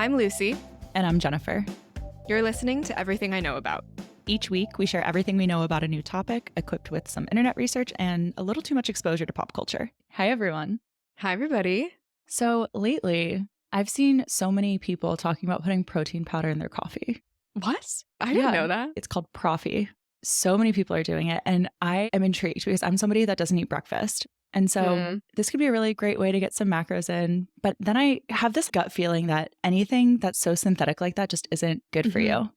I'm Lucy. And I'm Jennifer. You're listening to Everything I Know About. Each week, we share everything we know about a new topic, equipped with some internet research and a little too much exposure to pop culture. Hi, everyone. Hi, everybody. So lately, I've seen so many people talking about putting protein powder in their coffee. What? I didn't know that. It's called Proffee. So many people are doing it. And I am intrigued because I'm somebody that doesn't eat breakfast. And so this could be a really great way to get some macros in. But then I have this gut feeling that anything that's so synthetic like that just isn't good for you.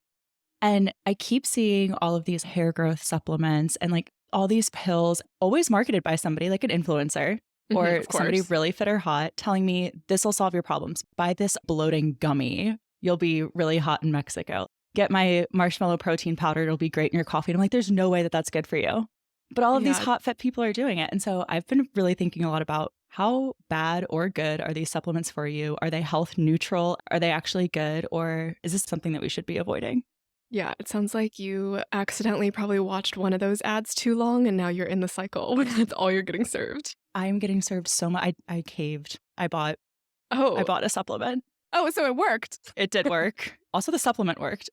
And I keep seeing all of these hair growth supplements and like all these pills always marketed by somebody like an influencer or somebody really fit or hot telling me this will solve your problems. Buy this bloating gummy. You'll be really hot in Mexico. Get my marshmallow protein powder. It'll be great in your coffee. And I'm like, there's no way that that's good for you. But all of these hot, fit people are doing it. And so I've been really thinking a lot about how bad or good are these supplements for you? Are they health neutral? Are they actually good? Or is this something that we should be avoiding? Yeah, it sounds like you accidentally probably watched one of those ads too long and now you're in the cycle when that's all you're getting served. I'm getting served so much. I caved. I bought a supplement. Oh, so it worked. It did work. Also, the supplement worked.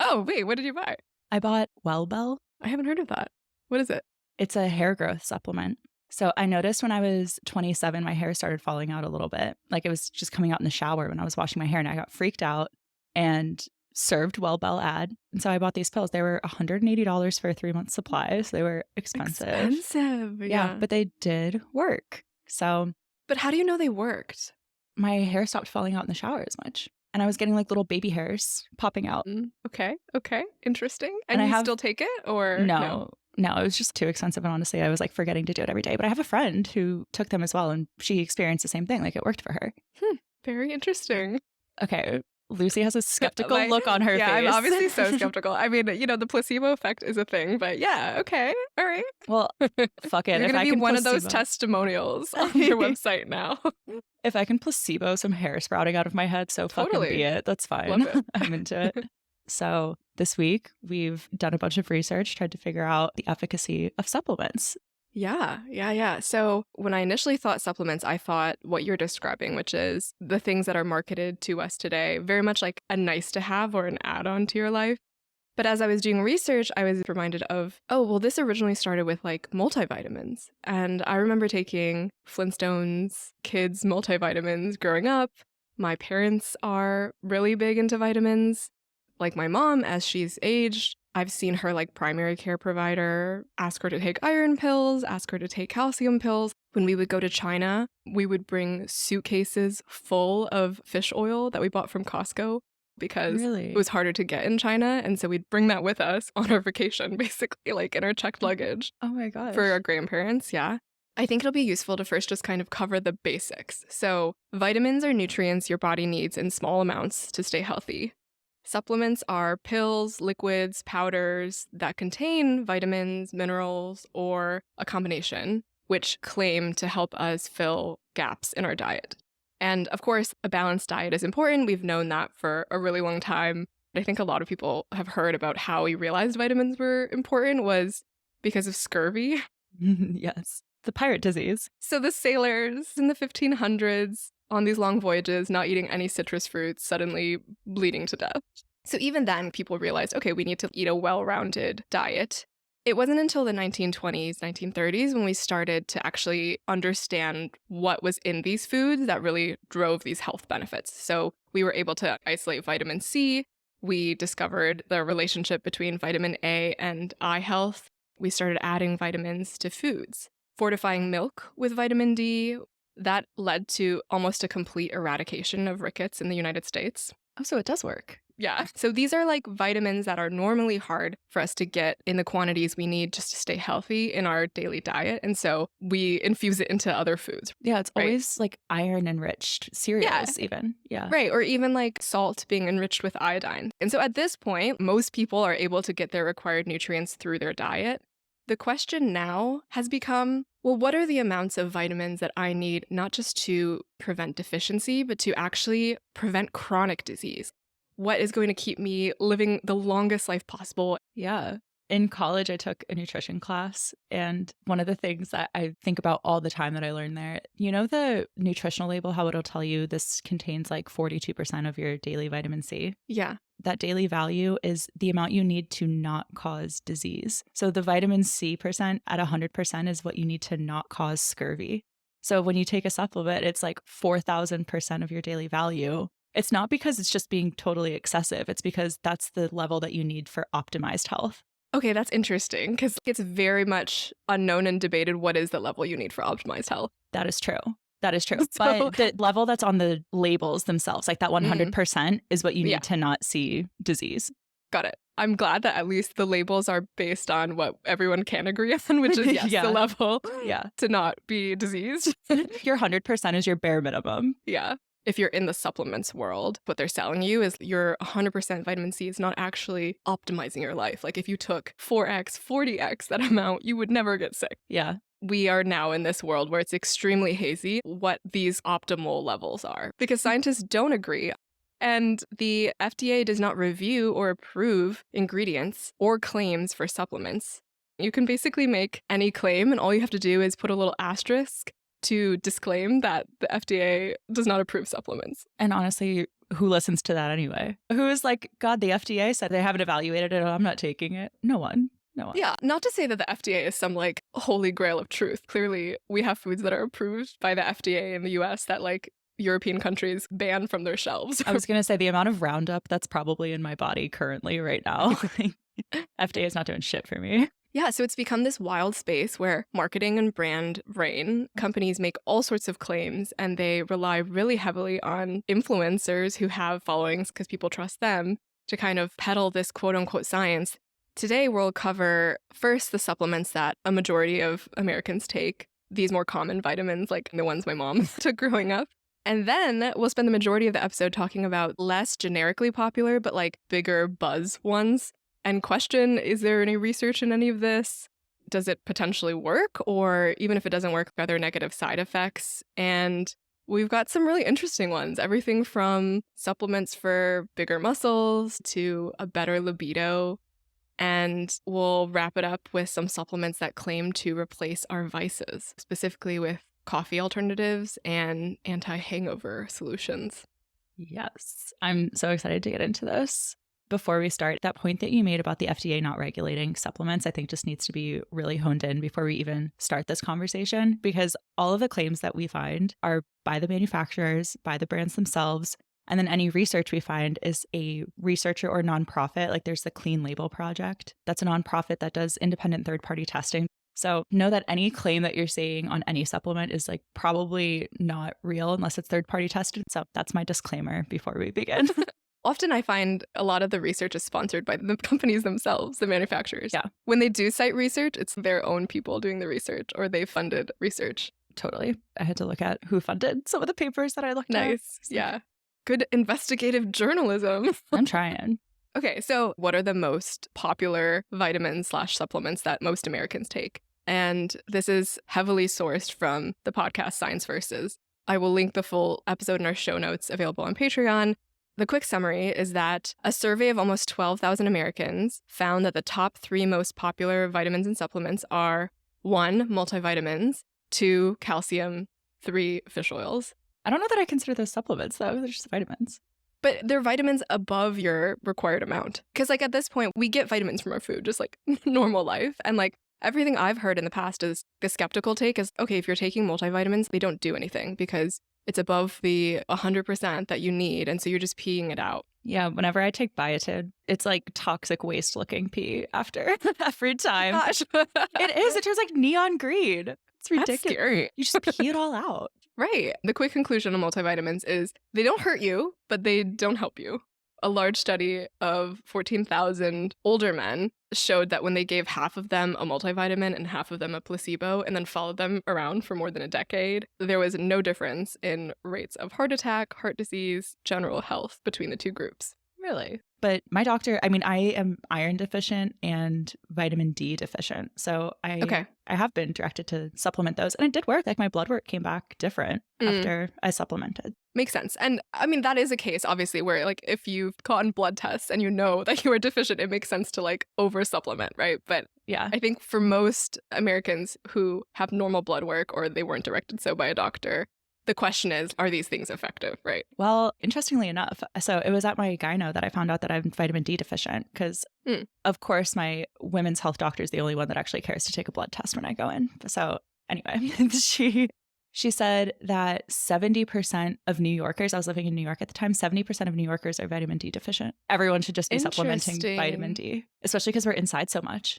Oh, wait, what did you buy? I bought Wellbell. I haven't heard of that. What is it? It's a hair growth supplement. So I noticed when I was 27, my hair started falling out a little bit. Like it was just coming out in the shower when I was washing my hair, and I got freaked out and served Wellbell ad. And so I bought these pills. They were $180 for a 3-month supply. So they were expensive. Yeah, but they did work. So. But how do you know they worked? My hair stopped falling out in the shower as much. And I was getting like little baby hairs popping out. Okay. Interesting. And you still take it or no? No, it was just too expensive. And honestly, I was like forgetting to do it every day. But I have a friend who took them as well. And she experienced the same thing. Like it worked for her. Very interesting. Okay. Lucy has a skeptical look on her face. Yeah, I'm obviously so skeptical. I mean, the placebo effect is a thing. But yeah, okay. All right. Well, fuck it. You're going to be one of those testimonials on your website now. If I can placebo some hair sprouting out of my head, so fucking be it. That's fine. Love it. I'm into it. So this week, we've done a bunch of research, tried to figure out the efficacy of supplements. Yeah. So when I initially thought supplements, I thought what you're describing, which is the things that are marketed to us today, very much like a nice to have or an add-on to your life. But as I was doing research, I was reminded of, this originally started with like multivitamins. And I remember taking Flintstones kids multivitamins growing up. My parents are really big into vitamins. Like my mom, as she's aged, I've seen her like primary care provider ask her to take iron pills, ask her to take calcium pills. When we would go to China, we would bring suitcases full of fish oil that we bought from Costco because it was harder to get in China. And so we'd bring that with us on our vacation, basically like in our checked luggage. Oh my gosh. For our grandparents, yeah. I think it'll be useful to first just kind of cover the basics. So vitamins are nutrients your body needs in small amounts to stay healthy. Supplements are pills, liquids, powders that contain vitamins, minerals, or a combination, which claim to help us fill gaps in our diet. And of course, a balanced diet is important. We've known that for a really long time. I think a lot of people have heard about how we realized vitamins were important was because of scurvy. Yes, the pirate disease. So the sailors in the 1500s, on these long voyages, not eating any citrus fruits, suddenly bleeding to death. So even then, people realized, okay, we need to eat a well-rounded diet. It wasn't until the 1920s, 1930s when we started to actually understand what was in these foods that really drove these health benefits. So we were able to isolate vitamin C. We discovered the relationship between vitamin A and eye health. We started adding vitamins to foods. Fortifying milk with vitamin D. That led to almost a complete eradication of rickets in the United States. Oh, so it does work. Yeah. So these are like vitamins that are normally hard for us to get in the quantities we need just to stay healthy in our daily diet. And so we infuse it into other foods. Yeah, it's always like iron enriched cereals even. Yeah. Right. Or even like salt being enriched with iodine. And so at this point, most people are able to get their required nutrients through their diet. The question now has become, well, what are the amounts of vitamins that I need not just to prevent deficiency, but to actually prevent chronic disease? What is going to keep me living the longest life possible? Yeah. In college, I took a nutrition class, and one of the things that I think about all the time that I learned there, you know, the nutritional label, how it'll tell you this contains like 42% of your daily vitamin C? Yeah. That daily value is the amount you need to not cause disease. So the vitamin C percent at 100% is what you need to not cause scurvy. So when you take a supplement, it's like 4,000% of your daily value. It's not because it's just being totally excessive. It's because that's the level that you need for optimized health. Okay, that's interesting because it's very much unknown and debated what is the level you need for optimized health. That is true. That is true. So, but the level that's on the labels themselves, like that 100% is what you need to not see disease. Got it. I'm glad that at least the labels are based on what everyone can agree on, which is the level to not be diseased. Your 100% is your bare minimum. Yeah. If you're in the supplements world, what they're selling you is your 100% vitamin C is not actually optimizing your life. Like if you took 4x, 40x that amount, you would never get sick. Yeah. We are now in this world where it's extremely hazy what these optimal levels are because scientists don't agree. And the FDA does not review or approve ingredients or claims for supplements. You can basically make any claim, and all you have to do is put a little asterisk to disclaim that the FDA does not approve supplements. And honestly, who listens to that anyway? Who is like, God, the FDA said they haven't evaluated it. I'm not taking it. No one. Yeah, not to say that the FDA is some like holy grail of truth. Clearly, we have foods that are approved by the FDA in the US that like European countries ban from their shelves. I was going to say the amount of Roundup that's probably in my body currently right now. FDA is not doing shit for me. Yeah, so it's become this wild space where marketing and brand reign. Companies make all sorts of claims and they rely really heavily on influencers who have followings because people trust them to kind of peddle this quote unquote science. Today, we'll cover first the supplements that a majority of Americans take, these more common vitamins like the ones my mom took growing up. And then we'll spend the majority of the episode talking about less generically popular, but like bigger buzz ones. And question, is there any research in any of this? Does it potentially work? Or even if it doesn't work, are there negative side effects? And we've got some really interesting ones. Everything from supplements for bigger muscles to a better libido. And we'll wrap it up with some supplements that claim to replace our vices, specifically with coffee alternatives and anti-hangover solutions. Yes, I'm so excited to get into this. Before we start, that point that you made about the FDA not regulating supplements, I think just needs to be really honed in before we even start this conversation, because all of the claims that we find are by the manufacturers, by the brands themselves. And then any research we find is a researcher or nonprofit. Like there's the Clean Label Project. That's a nonprofit that does independent third-party testing. So know that any claim that you're seeing on any supplement is like probably not real unless it's third-party tested. So that's my disclaimer before we begin. Often I find a lot of the research is sponsored by the companies themselves, the manufacturers. Yeah. When they do cite research, it's their own people doing the research or they funded research. Totally. I had to look at who funded some of the papers that I looked at. Nice. Yeah. Good investigative journalism. I'm trying. Okay, so what are the most popular vitamins/supplements that most Americans take? And this is heavily sourced from the podcast Science Versus. I will link the full episode in our show notes available on Patreon. The quick summary is that a survey of almost 12,000 Americans found that the top 3 most popular vitamins and supplements are 1, multivitamins, 2, calcium, 3, fish oils. I don't know that I consider those supplements, though. They're just vitamins. But they're vitamins above your required amount. Because, like, at this point, we get vitamins from our food, just like normal life. And, like, everything I've heard in the past is the skeptical take is, okay, if you're taking multivitamins, they don't do anything because it's above the 100% that you need. And so you're just peeing it out. Yeah, whenever I take biotin, it's like toxic waste looking pee after every time. Gosh. It is. It turns like neon green. It's ridiculous. That's scary. You just pee it all out. Right. The quick conclusion on multivitamins is they don't hurt you, but they don't help you. A large study of 14,000 older men showed that when they gave half of them a multivitamin and half of them a placebo and then followed them around for more than a decade, there was no difference in rates of heart attack, heart disease, general health between the two groups. Really? But my doctor, I mean, I am iron deficient and vitamin D deficient. So I have been directed to supplement those. And it did work. Like my blood work came back different after I supplemented. Makes sense. And I mean, that is a case, obviously, where like if you've gotten blood tests and you know that you are deficient, it makes sense to like over supplement, right? But Yeah. I think for most Americans who have normal blood work or they weren't directed so by a doctor, the question is, are these things effective, right? Well, interestingly enough, so it was at my gyno that I found out that I'm vitamin D deficient because, of course, my women's health doctor is the only one that actually cares to take a blood test when I go in. So anyway, she said that 70% of New Yorkers, I was living in New York at the time, 70% of New Yorkers are vitamin D deficient. Everyone should just be supplementing vitamin D, especially because we're inside so much.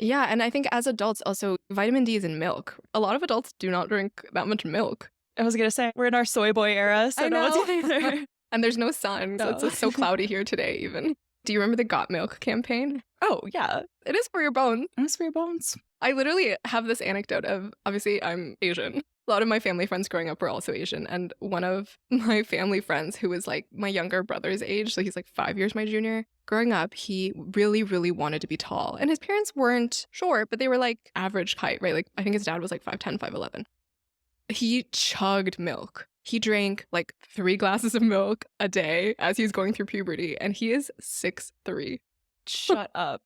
Yeah, and I think as adults also, vitamin D is in milk. A lot of adults do not drink that much milk. I was going to say, we're in our soy boy era, so I know. no one's either. And there's no sun, so it's so cloudy here today even. Do you remember the Got Milk campaign? Oh, yeah. It is for your bones. It is for your bones. I literally have this anecdote of, obviously, I'm Asian. A lot of my family friends growing up were also Asian. And one of my family friends, who was like my younger brother's age, so he's like 5 years my junior, growing up, he really, really wanted to be tall. And his parents weren't short, but they were like average height, right? Like I think his dad was like 5'10", 5'11". He chugged milk. He drank like 3 glasses of milk a day as he was going through puberty, and he is 6'3". Shut up.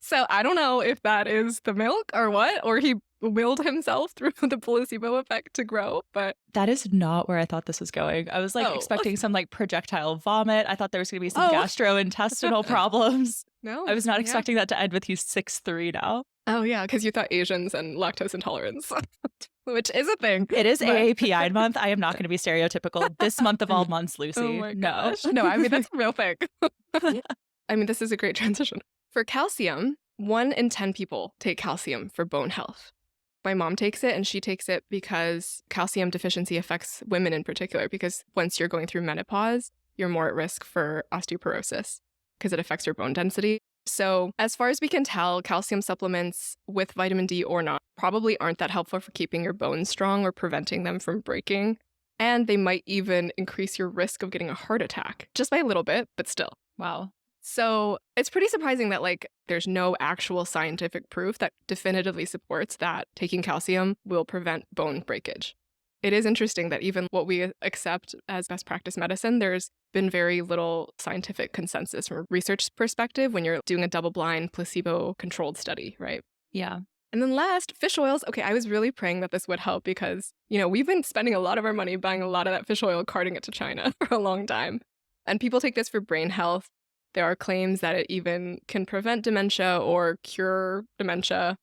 So I don't know if that is the milk or what, or he willed himself through the placebo effect to grow, but that is not where I thought this was going. I was like expecting some like projectile vomit. I thought there was going to be some gastrointestinal problems. No. I was not expecting that to end with he's 6'3" now. Oh yeah, because you thought Asians and lactose intolerance, which is a thing. It is AAPI month. I am not going to be stereotypical this month of all months, Lucy. Oh my gosh. No, I mean, that's a real thing. I mean, this is a great transition. For calcium, 1 in 10 people take calcium for bone health. My mom takes it, and she takes it because calcium deficiency affects women in particular, because once you're going through menopause, you're more at risk for osteoporosis because it affects your bone density. So as far as we can tell, calcium supplements with vitamin D or not probably aren't that helpful for keeping your bones strong or preventing them from breaking. And they might even increase your risk of getting a heart attack, just by a little bit, but still. Wow. So it's pretty surprising that like there's no actual scientific proof that definitively supports that taking calcium will prevent bone breakage. It is interesting that even what we accept as best practice medicine, there's been very little scientific consensus from a research perspective when you're doing a double-blind, placebo-controlled study, right? Yeah. And then last, fish oils. Okay, I was really praying that this would help because, we've been spending a lot of our money buying a lot of that fish oil, carting it to China for a long time. And people take this for brain health. There are claims that it even can prevent dementia or cure dementia.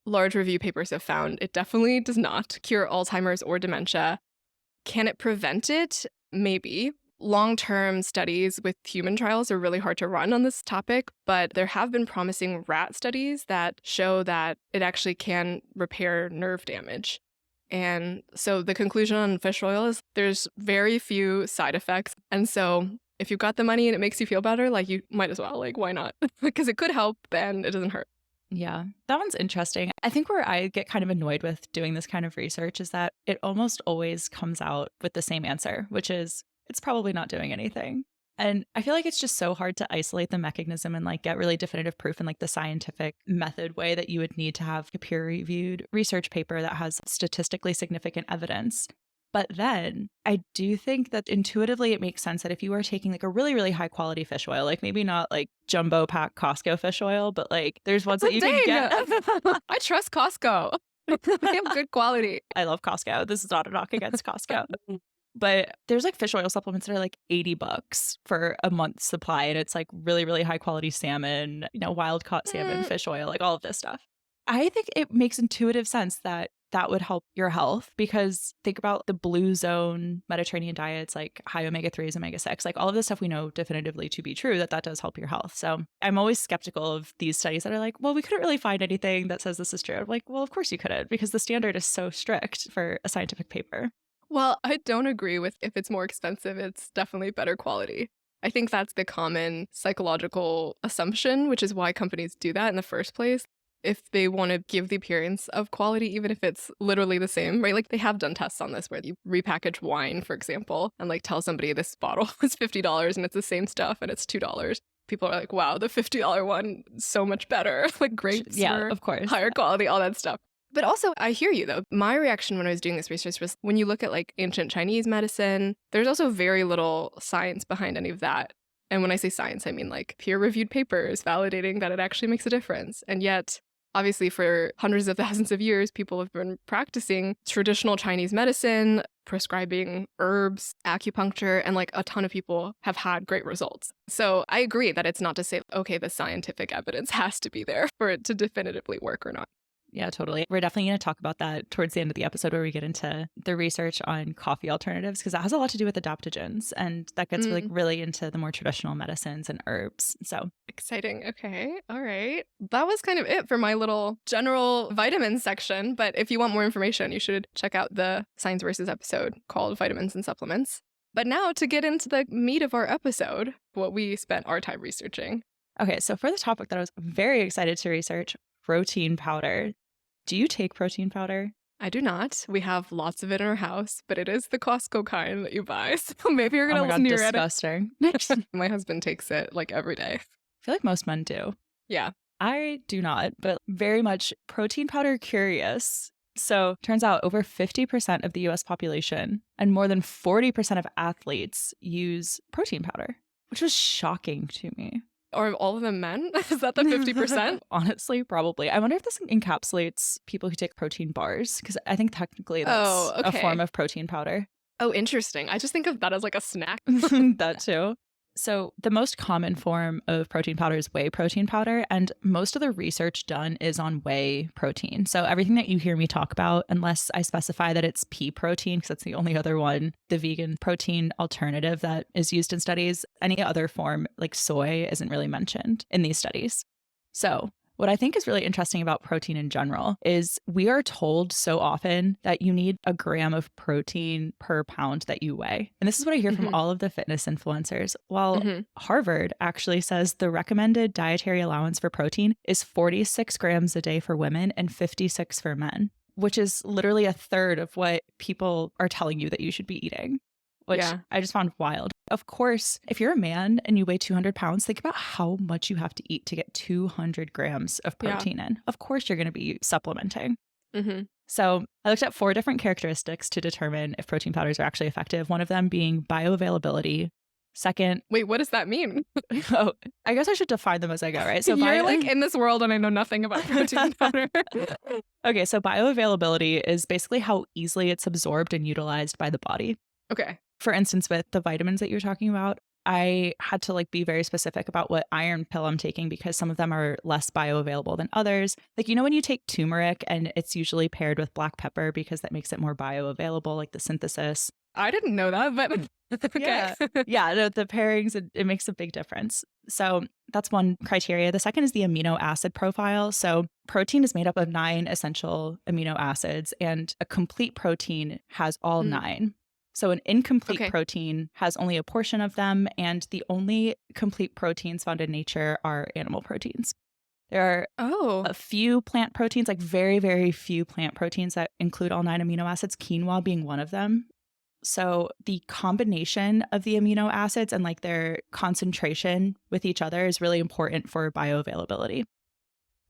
Large review papers have found it definitely does not cure Alzheimer's or dementia. Can it prevent it? Maybe. Long-term studies with human trials are really hard to run on this topic, but there have been promising rat studies that show that it actually can repair nerve damage. And so the conclusion on fish oil is there's very few side effects. And so if you've got the money and it makes you feel better, like you might as well, like why not? Because it could help and it doesn't hurt. Yeah, that one's interesting. I think where I get kind of annoyed with doing this kind of research is that it almost always comes out with the same answer, which is it's probably not doing anything. And I feel like it's just so hard to isolate the mechanism and like get really definitive proof in like the scientific method way that you would need to have a peer-reviewed research paper that has statistically significant evidence. But then I do think that intuitively it makes sense that if you are taking like a really, really high quality fish oil, like maybe not like jumbo pack Costco fish oil, but like there's ones that you can get. I trust Costco. They have good quality. I love Costco. This is not a knock against Costco. But there's like fish oil supplements that are like $80 for a month's supply. And it's like really, really high quality salmon, wild caught salmon, fish oil, like all of this stuff. I think it makes intuitive sense that that would help your health because think about the blue zone Mediterranean diets, like high omega-3s, omega-6, like all of this stuff we know definitively to be true that does help your health. So I'm always skeptical of these studies that are like, well, we couldn't really find anything that says this is true. I'm like, well, of course you couldn't because the standard is so strict for a scientific paper. Well, I don't agree with if it's more expensive, it's definitely better quality. I think that's the common psychological assumption, which is why companies do that in the first place. If they want to give the appearance of quality, even if it's literally the same, right? Like they have done tests on this where you repackage wine, for example, and like tell somebody this bottle is $50 and it's the same stuff and it's $2. People are like, wow, the $50 one is so much better. Like grapes yeah, are of course. higher quality, all that stuff. But also, I hear you though. My reaction when I was doing this research was when you look at like ancient Chinese medicine, there's also very little science behind any of that. And when I say science, I mean like peer-reviewed papers validating that it actually makes a difference. And yet, obviously, for hundreds of thousands of years, people have been practicing traditional Chinese medicine, prescribing herbs, acupuncture, and like a ton of people have had great results. So I agree that it's not to say, okay, the scientific evidence has to be there for it to definitively work or not. Yeah, totally. We're definitely going to talk about that towards the end of the episode where we get into the research on coffee alternatives, because that has a lot to do with adaptogens, and that gets really into the more traditional medicines and herbs. So exciting. Okay. All right. That was kind of it for my little general vitamins section. But if you want more information, you should check out the Science Versus episode called Vitamins and Supplements. But now to get into the meat of our episode, what we spent our time researching. Okay. So for the topic that I was very excited to research, protein powder. Do you take protein powder? I do not. We have lots of it in our house, but it is the Costco kind that you buy. So maybe you're going to listen to your disgusting. My husband takes it like every day. I feel like most men do. Yeah. I do not, but very much protein powder curious. So turns out over 50% of the US population and more than 40% of athletes use protein powder, which was shocking to me. Are all of them men? Is that the 50%? Honestly, probably. I wonder if this encapsulates people who take protein bars, because I think technically that's a form of protein powder. Oh, interesting. I just think of that as like a snack. That too. So the most common form of protein powder is whey protein powder, and most of the research done is on whey protein. So everything that you hear me talk about, unless I specify that it's pea protein, because that's the only other one, the vegan protein alternative that is used in studies, any other form like soy isn't really mentioned in these studies. So what I think is really interesting about protein in general is we are told so often that you need a gram of protein per pound that you weigh. And this is what I hear from all of the fitness influencers. Well, Harvard actually says the recommended dietary allowance for protein is 46 grams a day for women and 56 for men, which is literally a third of what people are telling you that you should be eating, which I just found wild. Of course, if you're a man and you weigh 200 pounds, think about how much you have to eat to get 200 grams of protein in. Of course, you're going to be supplementing. So I looked at 4 different characteristics to determine if protein powders are actually effective, one of them being bioavailability. Second... Wait, what does that mean? Oh, I guess I should define them as I go, right? So you're like in this world and I know nothing about protein powder. Okay, so bioavailability is basically how easily it's absorbed and utilized by the body. Okay. For instance, with the vitamins that you're talking about, I had to be very specific about what iron pill I'm taking because some of them are less bioavailable than others. Like, you know, when you take turmeric and it's usually paired with black pepper because that makes it more bioavailable, like the synthesis. I didn't know that, but okay. Yeah, the pairings, it makes a big difference. So that's one criteria. The second is the amino acid profile. So protein is made up of 9 essential amino acids, and a complete protein has all 9. So an incomplete protein has only a portion of them, and the only complete proteins found in nature are animal proteins. There are a few plant proteins, like very, very few plant proteins that include all 9 amino acids, quinoa being one of them. So the combination of the amino acids and their concentration with each other is really important for bioavailability.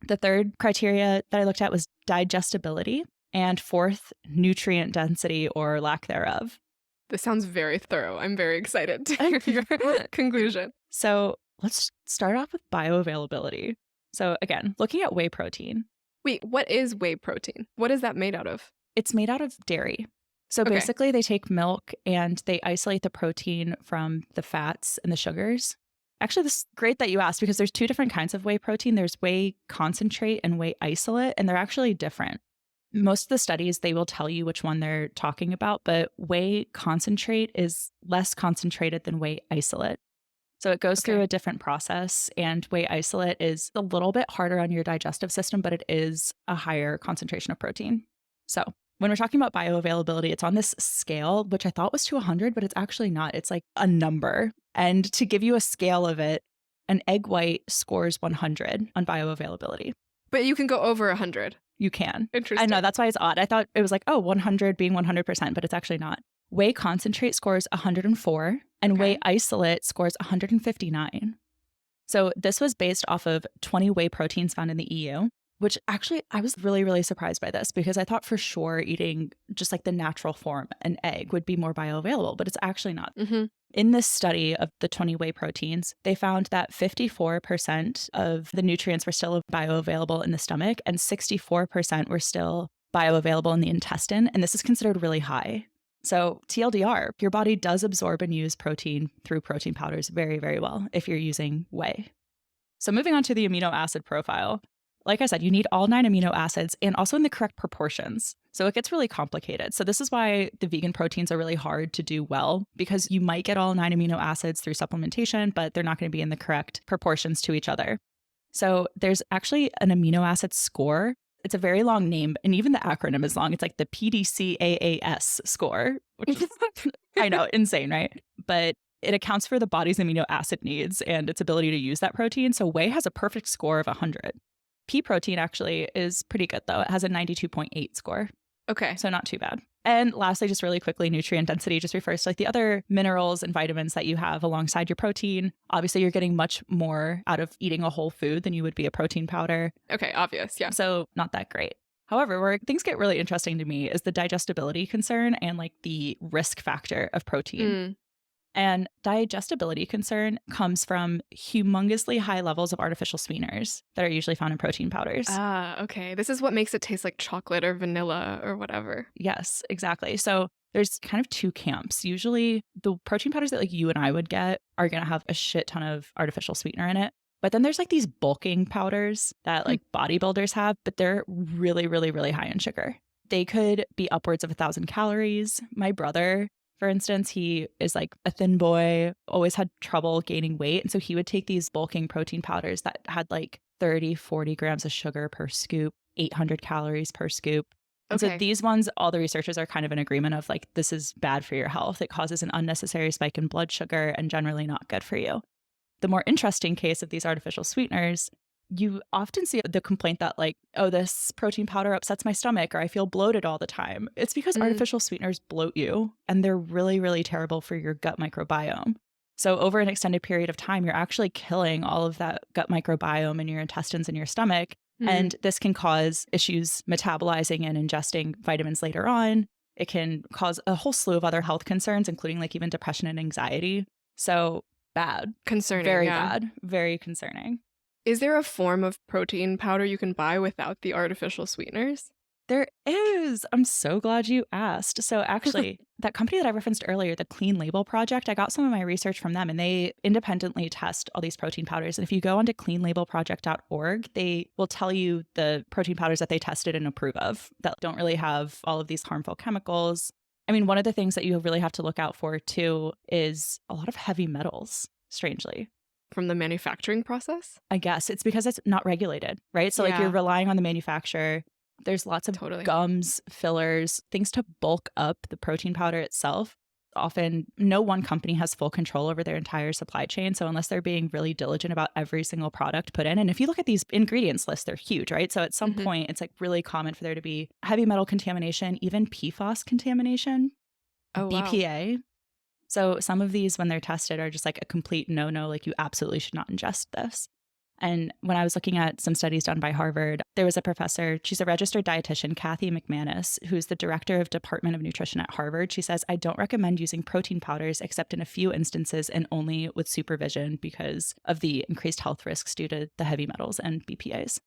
The third criteria that I looked at was digestibility, and fourth, nutrient density or lack thereof. This sounds very thorough. I'm very excited to hear your conclusion. So let's start off with bioavailability. So again, looking at whey protein. Wait, what is whey protein? What is that made out of? It's made out of dairy. So basically they take milk and they isolate the protein from the fats and the sugars. Actually, this is great that you asked because there's 2 different kinds of whey protein. There's whey concentrate and whey isolate, and they're actually different. Most of the studies, they will tell you which one they're talking about, but whey concentrate is less concentrated than whey isolate. So it goes through a different process, and whey isolate is a little bit harder on your digestive system, but it is a higher concentration of protein. So when we're talking about bioavailability, it's on this scale, which I thought was to 100, but it's actually not. It's like a number. And to give you a scale of it, an egg white scores 100 on bioavailability. But you can go over 100. You can. Interesting. I know, that's why it's odd. I thought it was 100 being 100%, but it's actually not. Whey concentrate scores 104, and whey isolate scores 159. So this was based off of 20 whey proteins found in the EU, which actually I was really, really surprised by this because I thought for sure eating just like the natural form, an egg, would be more bioavailable, but it's actually not. Hmm. In this study of the 20 whey proteins, they found that 54% of the nutrients were still bioavailable in the stomach and 64% were still bioavailable in the intestine. And this is considered really high. So TLDR, your body does absorb and use protein through protein powders very, very well if you're using whey. So moving on to the amino acid profile. Like I said, you need all 9 amino acids and also in the correct proportions. So it gets really complicated. So this is why the vegan proteins are really hard to do well, because you might get all 9 amino acids through supplementation, but they're not going to be in the correct proportions to each other. So there's actually an amino acid score. It's a very long name, and even the acronym is long. It's like the PDCAAS score, which is, I know, insane, right? But it accounts for the body's amino acid needs and its ability to use that protein. So whey has a perfect score of 100. Pea protein actually is pretty good, though. It has a 92.8 score. Okay. So not too bad. And lastly, just really quickly, nutrient density just refers to like the other minerals and vitamins that you have alongside your protein. Obviously, you're getting much more out of eating a whole food than you would be a protein powder. Okay, obvious, yeah. So not that great. However, where things get really interesting to me is the digestibility concern and like the risk factor of protein. And digestibility concern comes from humongously high levels of artificial sweeteners that are usually found in protein powders. Ah, okay. This is what makes it taste like chocolate or vanilla or whatever. Yes, exactly. So there's kind of 2 camps. Usually the protein powders that like you and I would get are going to have a shit ton of artificial sweetener in it. But then there's like these bulking powders that like bodybuilders have, but they're really, really, really high in sugar. They could be upwards of 1,000 calories. My brother, for instance, he is like a thin boy, always had trouble gaining weight. And so he would take these bulking protein powders that had like 30, 40 grams of sugar per scoop, 800 calories per scoop. And so these ones, all the researchers are kind of in agreement of like, this is bad for your health. It causes an unnecessary spike in blood sugar and generally not good for you. The more interesting case of these artificial sweeteners, you often see the complaint that like, oh, this protein powder upsets my stomach or I feel bloated all the time. It's because artificial sweeteners bloat you and they're really, really terrible for your gut microbiome. So over an extended period of time, you're actually killing all of that gut microbiome in your intestines and your stomach. And this can cause issues metabolizing and ingesting vitamins later on. It can cause a whole slew of other health concerns, including like even depression and anxiety. So bad. Concerning. Very bad. Very concerning. Is there a form of protein powder you can buy without the artificial sweeteners? There is. I'm so glad you asked. So actually, that company that I referenced earlier, the Clean Label Project, I got some of my research from them and they independently test all these protein powders. And if you go onto cleanlabelproject.org, they will tell you the protein powders that they tested and approve of that don't really have all of these harmful chemicals. I mean, one of the things that you really have to look out for too is a lot of heavy metals, strangely. From the manufacturing process? I guess it's because it's not regulated, right? So like you're relying on the manufacturer. There's lots of gums, fillers, things to bulk up the protein powder itself. Often no one company has full control over their entire supply chain. So unless they're being really diligent about every single product put in, and if you look at these ingredients lists, they're huge, right? So at some point, it's like really common for there to be heavy metal contamination, even PFAS contamination, BPA. Wow. So some of these, when they're tested, are just like a complete no-no, like you absolutely should not ingest this. And when I was looking at some studies done by Harvard, there was a professor, she's a registered dietitian, Kathy McManus, who's the director of Department of Nutrition at Harvard. She says, I don't recommend using protein powders except in a few instances and only with supervision because of the increased health risks due to the heavy metals and BPAs.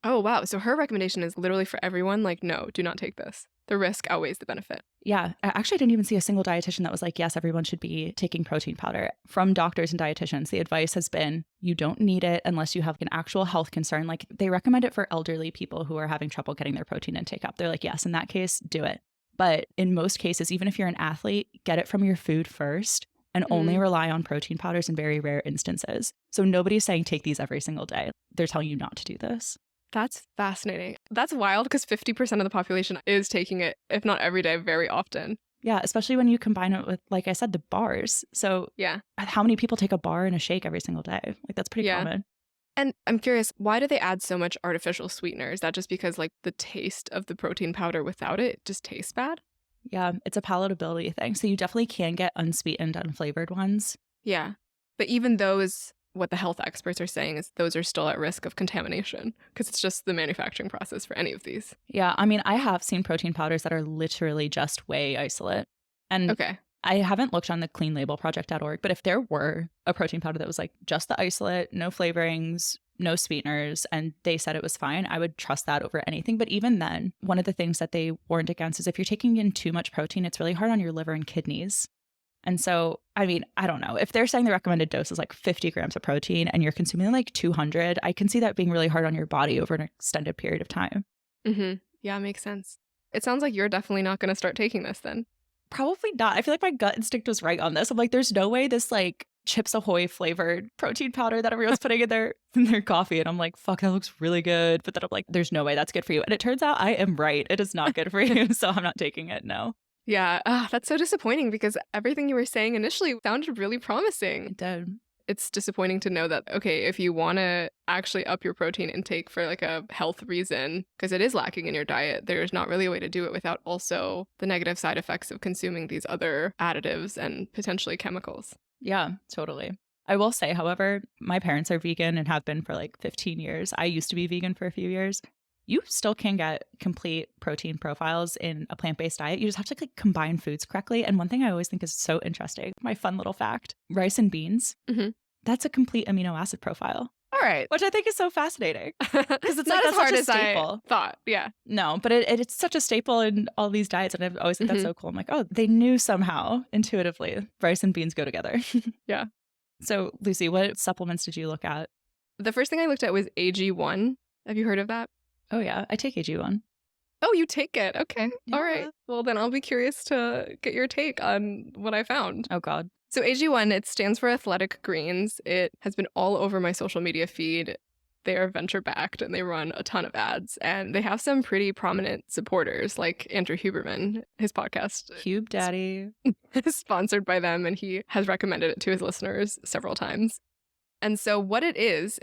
Oh, wow. So her recommendation is literally for everyone, like, no, do not take this. The risk outweighs the benefit. Yeah. Actually, I didn't even see a single dietitian that was like, yes, everyone should be taking protein powder. From doctors and dietitians, the advice has been, you don't need it unless you have an actual health concern. Like they recommend it for elderly people who are having trouble getting their protein intake up. They're like, yes, in that case, do it. But in most cases, even if you're an athlete, get it from your food first and only rely on protein powders in very rare instances. So nobody's saying take these every single day. They're telling you not to do this. That's fascinating. That's wild because 50% of the population is taking it, if not every day, very often. Yeah, especially when you combine it with, like I said, the bars. So yeah, how many people take a bar and a shake every single day? Like that's pretty common. And I'm curious, why do they add so much artificial sweetener? Is that just because like the taste of the protein powder without it just tastes bad? Yeah, it's a palatability thing. So you definitely can get unsweetened, unflavored ones. Yeah. But even those what the health experts are saying is those are still at risk of contamination because it's just the manufacturing process for any of these. Yeah, I mean, I have seen protein powders that are literally just whey isolate. And Okay. I haven't looked on the cleanlabelproject.org, but if there were a protein powder that was like just the isolate, no flavorings, no sweeteners, and they said it was fine, I would trust that over anything. But even then, one of the things that they warned against is if you're taking in too much protein, it's really hard on your liver and kidneys. And so, I mean, I don't know. If they're saying the recommended dose is like 50 grams of protein and you're consuming like 200, I can see that being really hard on your body over an extended period of time. Mm-hmm. Yeah, makes sense. It sounds like you're definitely not going to start taking this then. Probably not. I feel like my gut instinct was right on this. I'm like, there's no way this like Chips Ahoy flavored protein powder that everyone's putting in their coffee. And I'm like, fuck, that looks really good. But then I'm like, there's no way that's good for you. And it turns out I am right. It is not good for you. So I'm not taking it. No. Yeah, that's so disappointing because everything you were saying initially sounded really promising. It did. It's disappointing to know that, okay, if you want to actually up your protein intake for like a health reason, because it is lacking in your diet, there's not really a way to do it without also the negative side effects of consuming these other additives and potentially chemicals. Yeah, totally. I will say, however, my parents are vegan and have been for like 15 years. I used to be vegan for a few years. You still can get complete protein profiles in a plant-based diet. You just have to like combine foods correctly. And one thing I always think is so interesting, my fun little fact, rice and beans, that's a complete amino acid profile. All right. Which I think is so fascinating. Because it's not like, as hard as staple. I thought. Yeah. No, but it's such a staple in all these diets. And I've always think that's so cool. I'm like, oh, they knew somehow intuitively rice and beans go together. Yeah. So, Lucy, what supplements did you look at? The first thing I looked at was AG1. Have you heard of that? Oh, yeah. I take AG1. Oh, you take it. Okay. Yeah. All right. Well, then I'll be curious to get your take on what I found. Oh, God. So AG1, it stands for Athletic Greens. It has been all over my social media feed. They are venture-backed and they run a ton of ads. And they have some pretty prominent supporters like Andrew Huberman. His podcast Hube Daddy is sponsored by them and he has recommended it to his listeners several times. And so what it is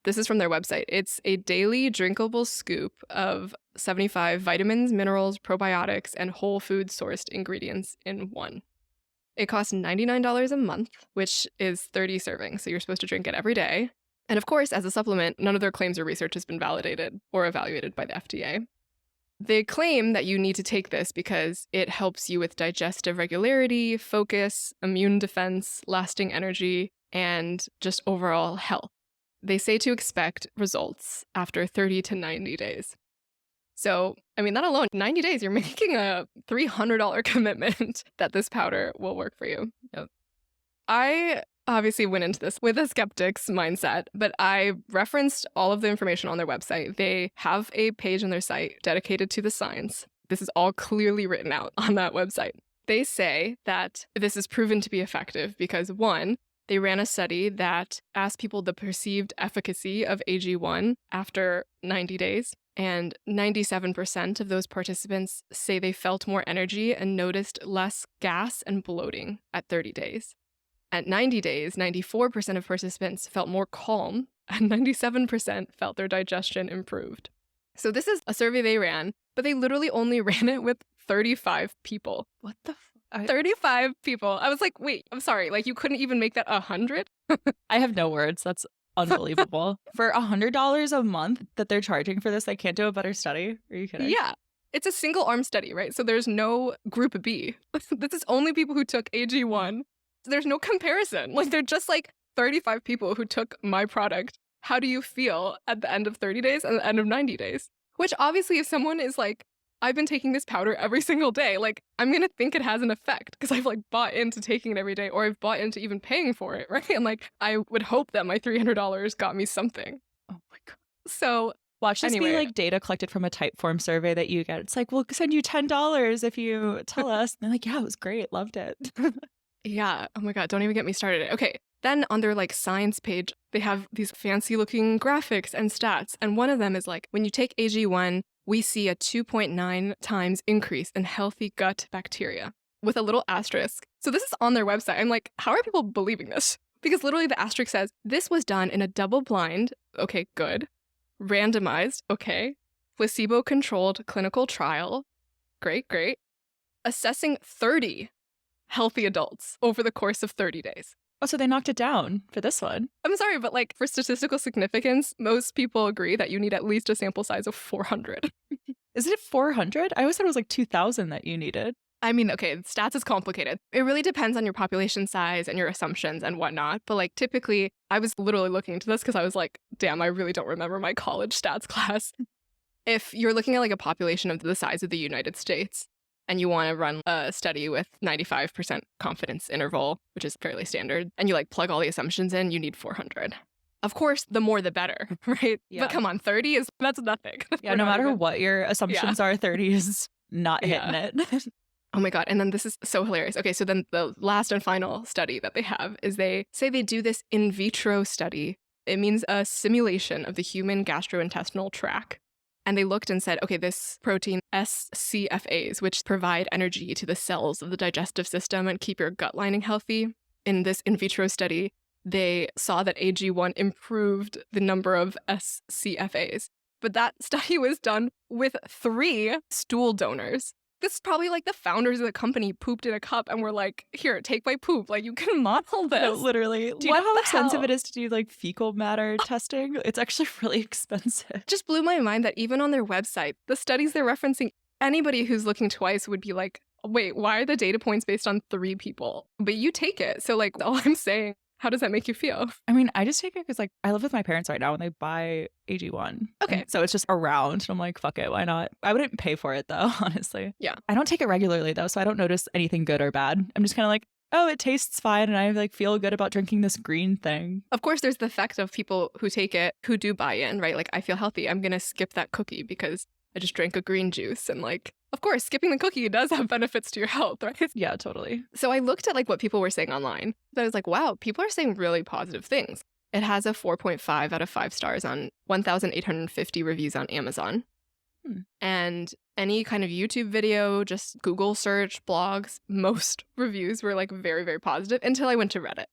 this is from their website. It's a daily drinkable scoop of 75 vitamins, minerals, probiotics, and whole food sourced ingredients in one. It costs $99 a month, which is 30 servings. So you're supposed to drink it every day. And of course, as a supplement, none of their claims or research has been validated or evaluated by the FDA. They claim that you need to take this because it helps you with digestive regularity, focus, immune defense, lasting energy, and just overall health. They say to expect results after 30 to 90 days. So, I mean, that alone, 90 days, you're making a $300 commitment that this powder will work for you. Yep. I obviously went into this with a skeptic's mindset, but I referenced all of the information on their website. They have a page on their site dedicated to the science. This is all clearly written out on that website. They say that this is proven to be effective because, one, they ran a study that asked people the perceived efficacy of AG1 after 90 days. And 97% of those participants say they felt more energy and noticed less gas and bloating at 30 days. At 90 days, 94% of participants felt more calm, and 97% felt their digestion improved. So this is a survey they ran, but they literally only ran it with 35 people. What the 35 people. I was like, wait, I'm sorry. Like, you couldn't even make that 100? I have no words. That's unbelievable. For $100 a month that they're charging for this, they can't do a better study? Are you kidding? Yeah. It's a single arm study, right? So there's no group B. This is only people who took AG1. There's no comparison. Like, they're just like 35 people who took my product. How do you feel at the end of 30 days and the end of 90 days? Which obviously, if someone is like, I've been taking this powder every single day, like, I'm going to think it has an effect because I've like bought into taking it every day, or I've bought into even paying for it, right? And like, I would hope that my $300 got me something. Oh my God. So watch this anyway, be like data collected from a Typeform survey that you get. It's like, we'll send you $10 if you tell us. And they're like, yeah, it was great. Loved it. Yeah. Oh my God. Don't even get me started. Okay. Then on their like science page, they have these fancy looking graphics and stats. And one of them is like, when you take AG1, we see a 2.9 times increase in healthy gut bacteria with a little asterisk. So this is on their website. I'm like, how are people believing this? Because literally the asterisk says, this was done in a double-blind, okay, good, randomized, okay, placebo-controlled clinical trial, great, assessing 30 healthy adults over the course of 30 days. Oh, so they knocked it down for this one. I'm sorry, but like for statistical significance, most people agree that you need at least a sample size of 400. Is it 400? I always thought it was like 2,000 that you needed. I mean, okay, stats is complicated. It really depends on your population size and your assumptions and whatnot. But like typically, I was literally looking into this because I was like, damn, I really don't remember my college stats class. If you're looking at like a population of the size of the United States and you want to run a study with 95% confidence interval, which is fairly standard, and you like plug all the assumptions in, you need 400. Of course, the more the better, right? Yeah. But come on, 30 that's nothing. Yeah, no matter what your assumptions are, 30 is not hitting it. Oh my God. And then this is so hilarious. Okay, so then the last and final study that they have is they say they do this in vitro study. It means a simulation of the human gastrointestinal tract. And they looked and said, okay, this protein SCFAs, which provide energy to the cells of the digestive system and keep your gut lining healthy. In this in vitro study, they saw that AG1 improved the number of SCFAs. But that study was done with 3 stool donors. This is probably like the founders of the company pooped in a cup and were like, here, take my poop. Like, you can model this. No, literally. Do you know how expensive it is to do like fecal matter testing? It's actually really expensive. Just blew my mind that even on their website, the studies they're referencing, anybody who's looking twice would be like, wait, why are the data points based on 3 people? But you take it. So like all I'm saying, how does that make you feel? I mean, I just take it because like I live with my parents right now and they buy AG1. Okay. So it's just around. And I'm like, fuck it, why not? I wouldn't pay for it though, honestly. Yeah. I don't take it regularly though, so I don't notice anything good or bad. I'm just kind of like, oh, it tastes fine and I like feel good about drinking this green thing. Of course, there's the effect of people who take it, who do buy in, right? Like, I feel healthy. I'm going to skip that cookie because I just drank a green juice. And like, of course, skipping the cookie does have benefits to your health, right? Yeah, totally. So I looked at like what people were saying online. I was like, wow, people are saying really positive things. It has a 4.5 out of 5 stars on 1,850 reviews on Amazon. And any kind of YouTube video, just Google search, blogs, most reviews were like very, very positive until I went to Reddit.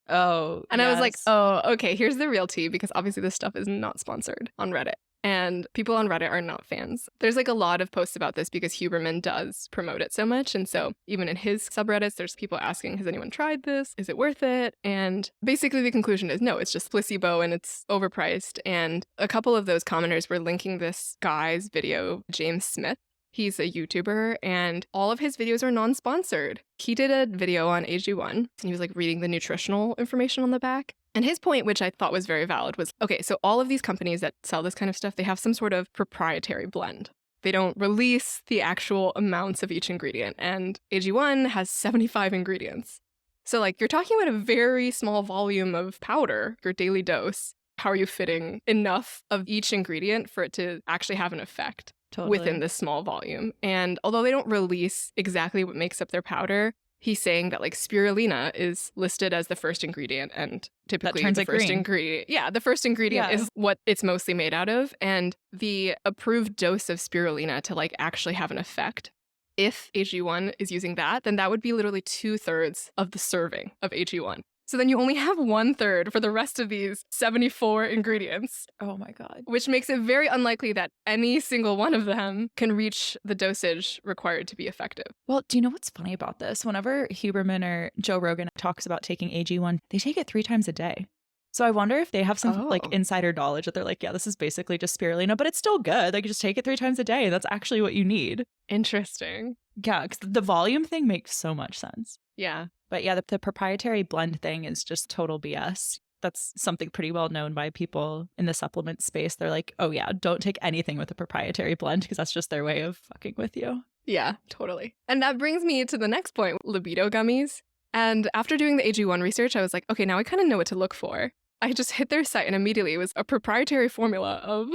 Oh, and I was like, oh, okay, here's the real tea, because obviously this stuff is not sponsored on Reddit. And people on Reddit are not fans. There's like a lot of posts about this because Huberman does promote it so much. And so even in his subreddits, there's people asking, has anyone tried this? Is it worth it? And basically the conclusion is no, it's just placebo and it's overpriced. And a couple of those commenters were linking this guy's video, James Smith. He's a YouTuber and all of his videos are non-sponsored. He did a video on AG1 and he was like reading the nutritional information on the back. And his point, which I thought was very valid, was, okay, so all of these companies that sell this kind of stuff, they have some sort of proprietary blend. They don't release the actual amounts of each ingredient. And AG1 has 75 ingredients. So like you're talking about a very small volume of powder, your daily dose. How are you fitting enough of each ingredient for it to actually have an effect within this small volume? And although they don't release exactly what makes up their powder, he's saying that like spirulina is listed as the first ingredient and typically the first ingredient. Yeah, the first ingredient is what it's mostly made out of. And the approved dose of spirulina to like actually have an effect, if AG1 is using that, then that would be literally 2/3 of the serving of AG1. So then you only have 1/3 for the rest of these 74 ingredients. Oh my God. Which makes it very unlikely that any single one of them can reach the dosage required to be effective. Well, do you know what's funny about this? Whenever Huberman or Joe Rogan talks about taking AG1, they take it 3 times a day. So I wonder if they have some like insider knowledge that they're like, yeah, this is basically just spirulina, but it's still good. Like, you just take it 3 times a day. That's actually what you need. Interesting. Yeah, because the volume thing makes so much sense. Yeah. But yeah, the proprietary blend thing is just total BS. That's something pretty well known by people in the supplement space. They're like, oh yeah, don't take anything with a proprietary blend because that's just their way of fucking with you. Yeah, totally. And that brings me to the next point, libido gummies. And after doing the AG1 research, I was like, okay, now I kind of know what to look for. I just hit their site and immediately it was a proprietary formula of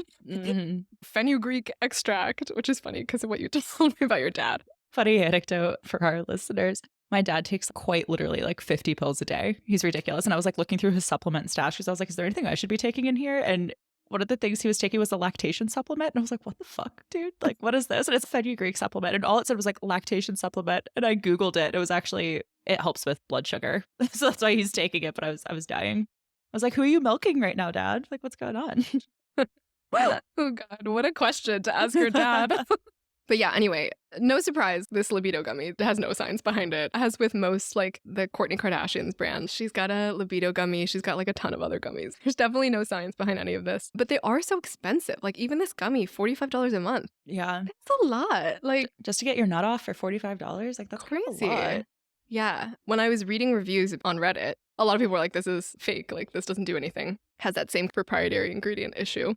fenugreek extract, which is funny because of what you just told me about your dad. Funny anecdote for our listeners. My dad takes quite literally like 50 pills a day. He's ridiculous. And I was like looking through his supplement stash because I was like, is there anything I should be taking in here? And one of the things he was taking was a lactation supplement. And I was like, what the fuck, dude? Like, what is this? And it's a fenugreek supplement. And all it said was like lactation supplement. And I Googled it. It was actually, it helps with blood sugar. So that's why he's taking it. But I was dying. I was like, who are you milking right now, Dad? Like, what's going on? Oh God, what a question to ask your dad. But yeah, anyway, no surprise, this libido gummy has no science behind it. As with most, like, the Kourtney Kardashian's brand, she's got a libido gummy. She's got, like, a ton of other gummies. There's definitely no science behind any of this. But they are so expensive. Like, even this gummy, $45 a month. Yeah. It's a lot. Like, just to get your nut off for $45, like, that's crazy. A lot. Yeah. When I was reading reviews on Reddit, a lot of people were like, this is fake. Like, this doesn't do anything. Has that same proprietary ingredient issue.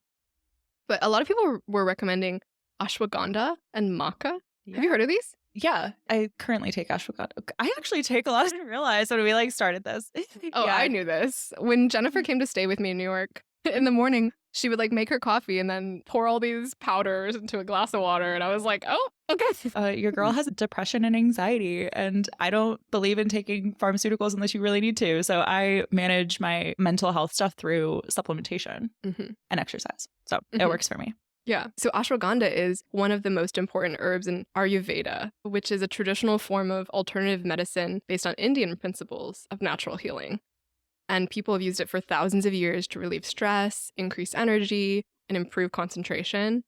But a lot of people were recommending ashwagandha and maca. Yeah. Have you heard of these? Yeah, I currently take ashwagandha. I actually take a lot. I didn't realize when we started this. Oh, yeah. I knew this. When Jennifer came to stay with me in New York, in the morning, she would make her coffee and then pour all these powders into a glass of water. And I was like, oh, okay. Your girl has depression and anxiety, and I don't believe in taking pharmaceuticals unless you really need to. So I manage my mental health stuff through supplementation and exercise. So it works for me. Yeah. So ashwagandha is one of the most important herbs in Ayurveda, which is a traditional form of alternative medicine based on Indian principles of natural healing. And people have used it for thousands of years to relieve stress, increase energy, and improve concentration.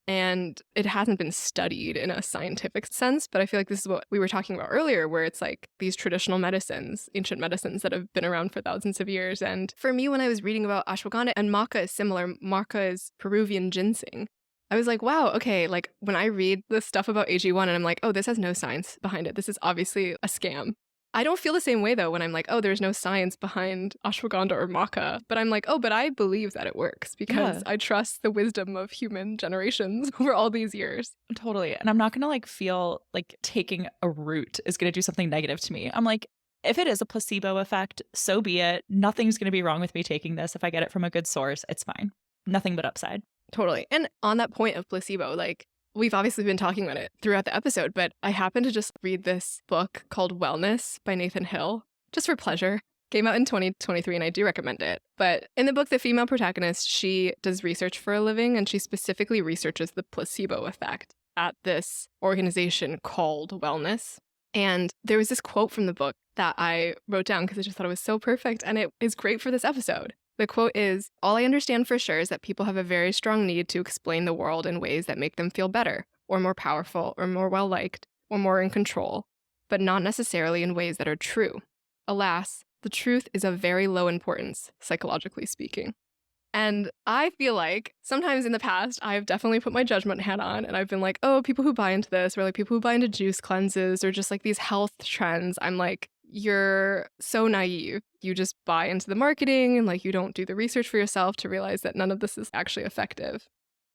And it hasn't been studied in a scientific sense, but I feel like this is what we were talking about earlier, where it's like these traditional medicines, ancient medicines that have been around for thousands of years. And for me, when I was reading about ashwagandha, and maca is similar, maca is Peruvian ginseng, I was like, wow, okay, like when I read the stuff about AG1 and I'm like, oh, this has no science behind it. This is obviously a scam. I don't feel the same way, though, when I'm like, oh, there's no science behind ashwagandha or maca. But I'm like, oh, but I believe that it works because I trust the wisdom of human generations over all these years. Totally. And I'm not going to feel like taking a root is going to do something negative to me. I'm like, if it is a placebo effect, so be it. Nothing's going to be wrong with me taking this. If I get it from a good source, it's fine. Nothing but upside. Totally. And on that point of placebo, we've obviously been talking about it throughout the episode, but I happened to just read this book called Wellness by Nathan Hill, just for pleasure. Came out in 2023, and I do recommend it. But in the book, the female protagonist, she does research for a living, and she specifically researches the placebo effect at this organization called Wellness. And there was this quote from the book that I wrote down because I just thought it was so perfect, and it is great for this episode. The quote is, "All I understand for sure is that people have a very strong need to explain the world in ways that make them feel better, or more powerful, or more well-liked, or more in control, but not necessarily in ways that are true. Alas, the truth is of very low importance, psychologically speaking." And I feel like sometimes in the past, I've definitely put my judgment hat on, and I've been like, oh, people who buy into this, or people who buy into juice cleanses, or just these health trends, I'm like, you're so naive. You just buy into the marketing and you don't do the research for yourself to realize that none of this is actually effective.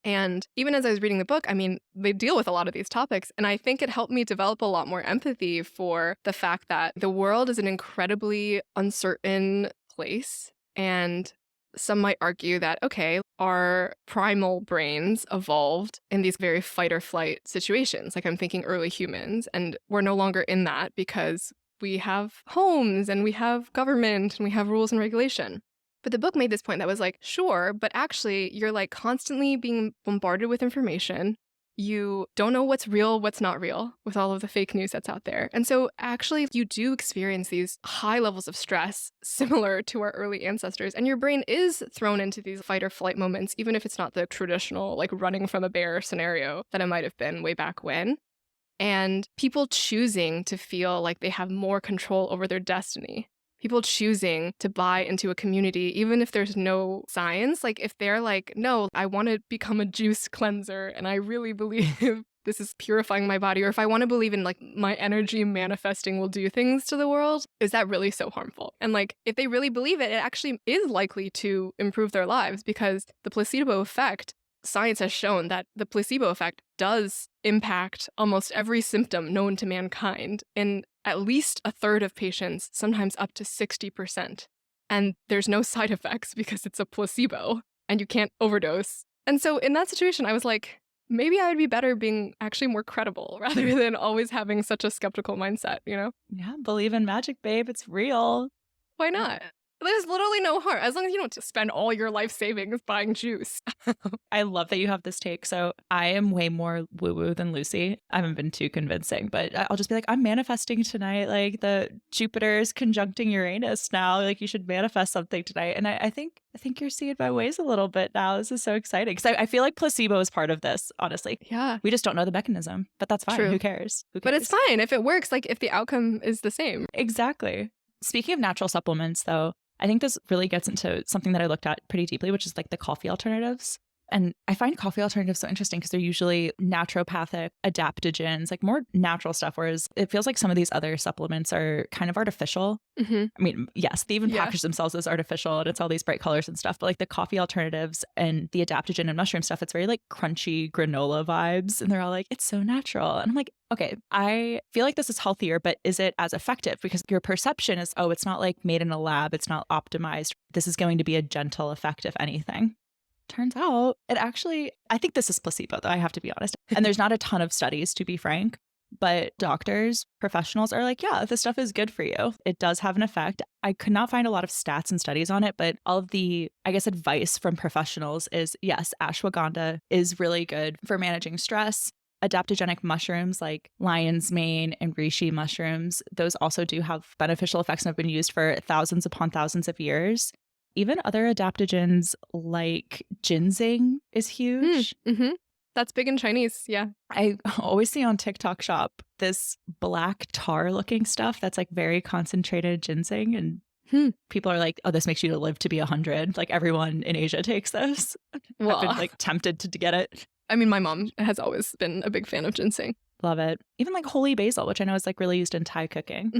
And even as I was reading the book, I mean, they deal with a lot of these topics. And I think it helped me develop a lot more empathy for the fact that the world is an incredibly uncertain place. And some might argue that, okay, our primal brains evolved in these very fight or flight situations. I'm thinking early humans, and we're no longer in that because we have homes and we have government and we have rules and regulation. But the book made this point that was sure, but actually you're constantly being bombarded with information. You don't know what's real, what's not real with all of the fake news that's out there. And so actually you do experience these high levels of stress similar to our early ancestors. And your brain is thrown into these fight or flight moments, even if it's not the traditional running from a bear scenario that it might have been way back when. And people choosing to feel like they have more control over their destiny. People choosing to buy into a community, even if there's no science. If they're no, I want to become a juice cleanser and I really believe this is purifying my body. Or if I want to believe in my energy manifesting will do things to the world, is that really so harmful? And if they really believe it, it actually is likely to improve their lives because the placebo effect, science has shown that the placebo effect does impact almost every symptom known to mankind in at least a third of patients, sometimes up to 60%. And there's no side effects because it's a placebo and you can't overdose. And so in that situation, I was like, maybe I would be better being actually more credible rather than always having such a skeptical mindset, you know? Yeah, believe in magic, babe. It's real. Why not? There's literally no harm as long as you don't spend all your life savings buying juice. I love that you have this take. So I am way more woo-woo than Lucy. I haven't been too convincing, but I'll just be like, I'm manifesting tonight. Like the Jupiter is conjuncting Uranus now. Like you should manifest something tonight. And I think you're seeing my ways a little bit now. This is so exciting. Because I feel like placebo is part of this, honestly. Yeah. We just don't know the mechanism, but that's fine. True. Who cares? But it's fine if it works, like if the outcome is the same. Exactly. Speaking of natural supplements, though, I think this really gets into something that I looked at pretty deeply, which is like the coffee alternatives. And I find coffee alternatives so interesting because they're usually naturopathic adaptogens, like more natural stuff, whereas it feels like some of these other supplements are kind of artificial. I mean, yes, they even package themselves as artificial and it's all these bright colors and stuff, but like the coffee alternatives and the adaptogen and mushroom stuff, it's very like crunchy granola vibes. And they're all like, it's so natural. And I'm like, okay, I feel like this is healthier, but is it as effective? Because your perception is, oh, it's not like made in a lab. It's not optimized. This is going to be a gentle effect, if anything. Turns out it actually, I think this is placebo, though, I have to be honest. And there's not a ton of studies, to be frank, but doctors, professionals are like, yeah, this stuff is good for you. It does have an effect. I could not find a lot of stats and studies on it, but all of the, I guess, advice from professionals is, yes, ashwagandha is really good for managing stress. Adaptogenic mushrooms like lion's mane and reishi mushrooms, those also do have beneficial effects and have been used for thousands upon thousands of years. Even other adaptogens like ginseng is huge. That's big in Chinese. Yeah. I always see on TikTok shop this black tar looking stuff that's like very concentrated ginseng. And people are like, oh, this makes you live to be 100. Like everyone in Asia takes this. Well, I've been like tempted to get it. I mean, my mom has always been a big fan of ginseng. Love it. Even like holy basil, which I know is like really used in Thai cooking.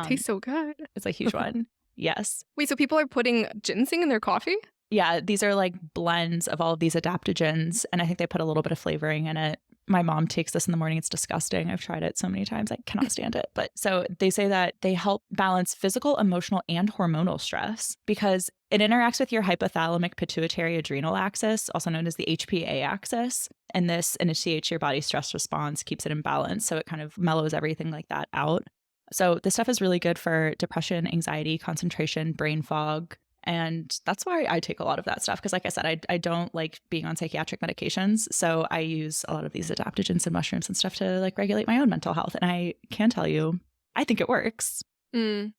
Tastes so good. It's a huge one. Yes. Wait, so people are putting ginseng in their coffee? Yeah, these are like blends of all of these adaptogens. And I think they put a little bit of flavoring in it. My mom takes this in the morning. It's disgusting. I've tried it so many times. I cannot stand it. But so they say that they help balance physical, emotional, and hormonal stress because it interacts with your hypothalamic pituitary adrenal axis, also known as the HPA axis. And this initiates your body's stress response, keeps it in balance. So it kind of mellows everything like that out. So this stuff is really good for depression, anxiety, concentration, brain fog. And that's why I take a lot of that stuff. Because like I said, I don't like being on psychiatric medications. So I use a lot of these adaptogens and mushrooms and stuff to like regulate my own mental health. And I can tell you, I think it works. And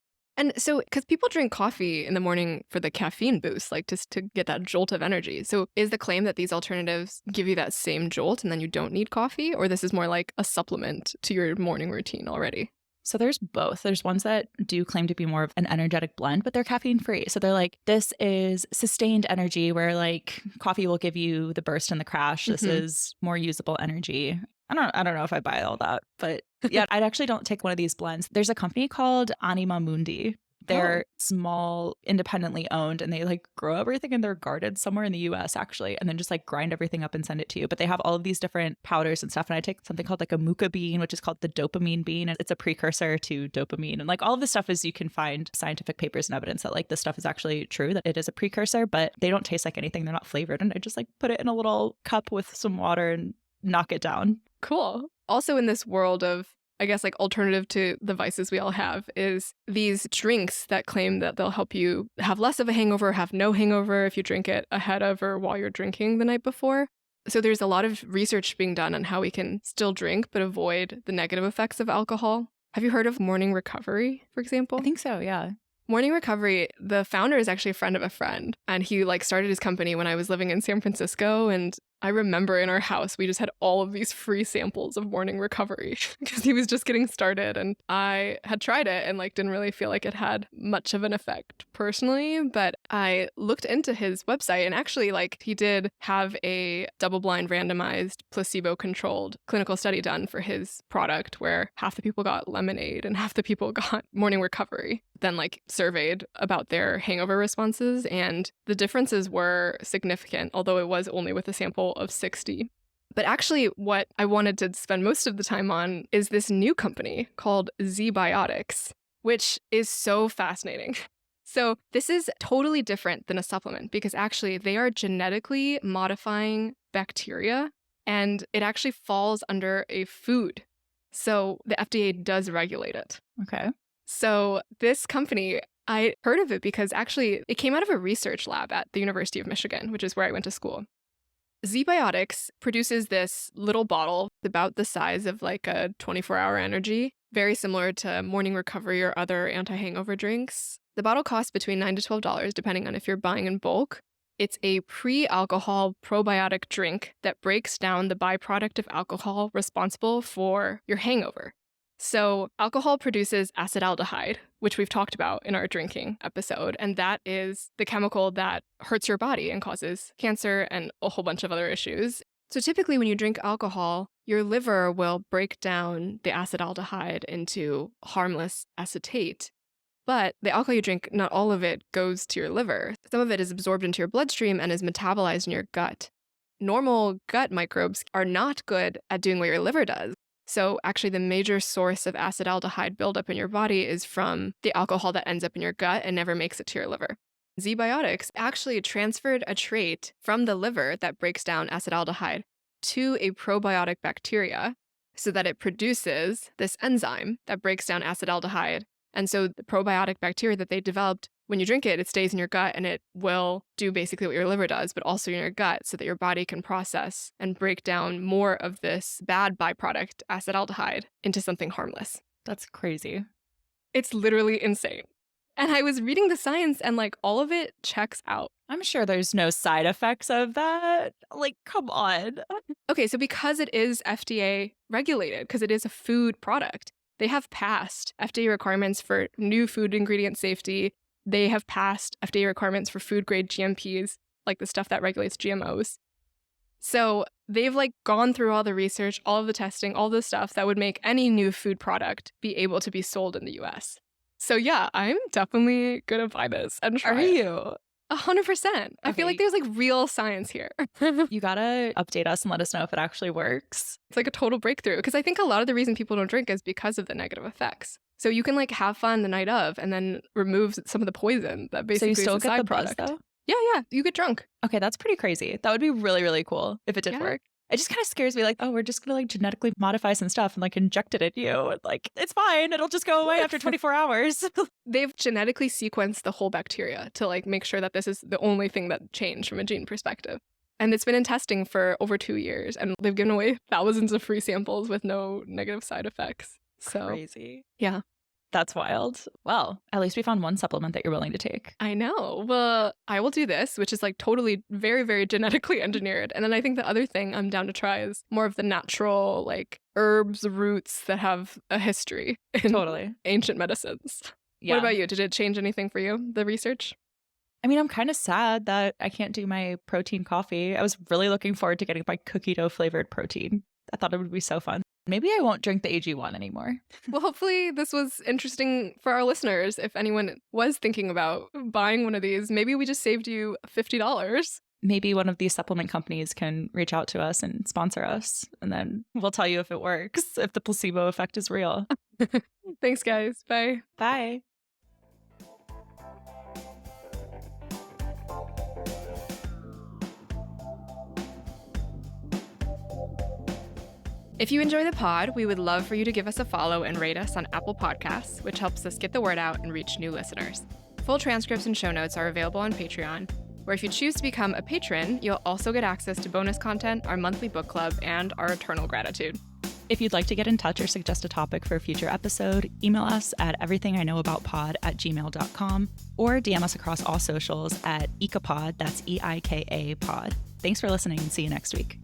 so, because people drink coffee in the morning for the caffeine boost, like just to get that jolt of energy. So is the claim that these alternatives give you that same jolt and then you don't need coffee? Or this is more like a supplement to your morning routine already? So there's both. There's ones that do claim to be more of an energetic blend, but they're caffeine free. So they're like, this is sustained energy where like coffee will give you the burst and the crash. This is more usable energy. I don't know if I buy all that, but yeah, I actually don't take one of these blends. There's a company called Anima Mundi. They're small, independently owned, and they like grow everything in their garden somewhere in the US actually, and then just like grind everything up and send it to you. But they have all of these different powders and stuff. And I take something called like a muka bean, which is called the dopamine bean. And it's a precursor to dopamine. And like all of this stuff is you can find scientific papers and evidence that like this stuff is actually true, that it is a precursor, but they don't taste like anything. They're not flavored. And I just like put it in a little cup with some water and knock it down. Cool. Also in this world of, I guess, like alternative to the vices we all have is these drinks that claim that they'll help you have less of a hangover, have no hangover if you drink it ahead of or while you're drinking the night before. So there's a lot of research being done on how we can still drink but avoid the negative effects of alcohol. Have you heard of morning recovery, for example? I think so, yeah. Morning Recovery, the founder is actually a friend of a friend. And he like started his company when I was living in San Francisco. And I remember in our house, we just had all of these free samples of Morning Recovery because he was just getting started. And I had tried it and like didn't really feel like it had much of an effect personally. But I looked into his website and actually like he did have a double-blind randomized placebo-controlled clinical study done for his product where half the people got lemonade and half the people got Morning Recovery. Then like surveyed about their hangover responses, and the differences were significant, although it was only with a sample of 60. But actually what I wanted to spend most of the time on is this new company called ZBiotics, which is so fascinating. So this is totally different than a supplement because actually they are genetically modifying bacteria, and it actually falls under a food. So the FDA does regulate it. Okay. So this company I heard of it because actually it came out of a research lab at the University of Michigan, which is where I went to school. ZBiotics produces this little bottle about the size of like a 24-hour energy, very similar to Morning Recovery or other anti-hangover drinks. The bottle costs between $9 to $12, depending on if you're buying in bulk. It's a pre-alcohol probiotic drink that breaks down the byproduct of alcohol responsible for your hangover. So alcohol produces acetaldehyde, which we've talked about in our drinking episode, and that is the chemical that hurts your body and causes cancer and a whole bunch of other issues. So typically when you drink alcohol, your liver will break down the acetaldehyde into harmless acetate. But the alcohol you drink, not all of it goes to your liver. Some of it is absorbed into your bloodstream and is metabolized in your gut. Normal gut microbes are not good at doing what your liver does. So actually the major source of acetaldehyde buildup in your body is from the alcohol that ends up in your gut and never makes it to your liver. ZBiotics actually transferred a trait from the liver that breaks down acetaldehyde to a probiotic bacteria so that it produces this enzyme that breaks down acetaldehyde. And so the probiotic bacteria that they developed, when you drink it, it stays in your gut and it will do basically what your liver does, but also in your gut so that your body can process and break down more of this bad byproduct, acetaldehyde, into something harmless. That's crazy. It's literally insane. And I was reading the science and like all of it checks out. I'm sure there's no side effects of that. Like, come on. Okay, so because it is FDA regulated, because it is a food product, they have passed FDA requirements for new food ingredient safety. They have passed FDA requirements for food-grade GMPs, like the stuff that regulates GMOs. So they've like gone through all the research, all of the testing, all the stuff that would make any new food product be able to be sold in the US. So yeah, I'm definitely gonna buy this and try it. Are you? 100%. I feel like there's like real science here. You gotta update us and let us know if it actually works. It's like a total breakthrough because I think a lot of the reason people don't drink is because of the negative effects. So you can like have fun the night of and then remove some of the poison that basically so you still is a get side the buzz, product. though? Yeah, you get drunk. Okay, that's pretty crazy. That would be really, really cool if it did work. It just kind of scares me like, oh, we're just going to like genetically modify some stuff and like inject it in you. And like, it's fine. It'll just go away after 24 hours. They've genetically sequenced the whole bacteria to like make sure that this is the only thing that changed from a gene perspective. And it's been in testing for over 2 years and they've given away thousands of free samples with no negative side effects. So crazy. Yeah. That's wild. Well, at least we found one supplement that you're willing to take. I know. Well, I will do this, which is like totally very, very genetically engineered. And then I think the other thing I'm down to try is more of the natural, like herbs, roots that have a history in ancient medicines. Yeah. What about you? Did it change anything for you, the research? I mean, I'm kind of sad that I can't do my protein coffee. I was really looking forward to getting my cookie dough flavored protein. I thought it would be so fun. Maybe I won't drink the AG1 anymore. Well, hopefully this was interesting for our listeners. If anyone was thinking about buying one of these, maybe we just saved you $50. Maybe one of these supplement companies can reach out to us and sponsor us. And then we'll tell you if it works, if the placebo effect is real. Thanks, guys. Bye. Bye. If you enjoy the pod, we would love for you to give us a follow and rate us on Apple Podcasts, which helps us get the word out and reach new listeners. Full transcripts and show notes are available on Patreon, where if you choose to become a patron, you'll also get access to bonus content, our monthly book club, and our eternal gratitude. If you'd like to get in touch or suggest a topic for a future episode, email us at everythingiknowaboutpod@gmail.com or DM us across all socials at EikaPod, that's EIKA pod. Thanks for listening and see you next week.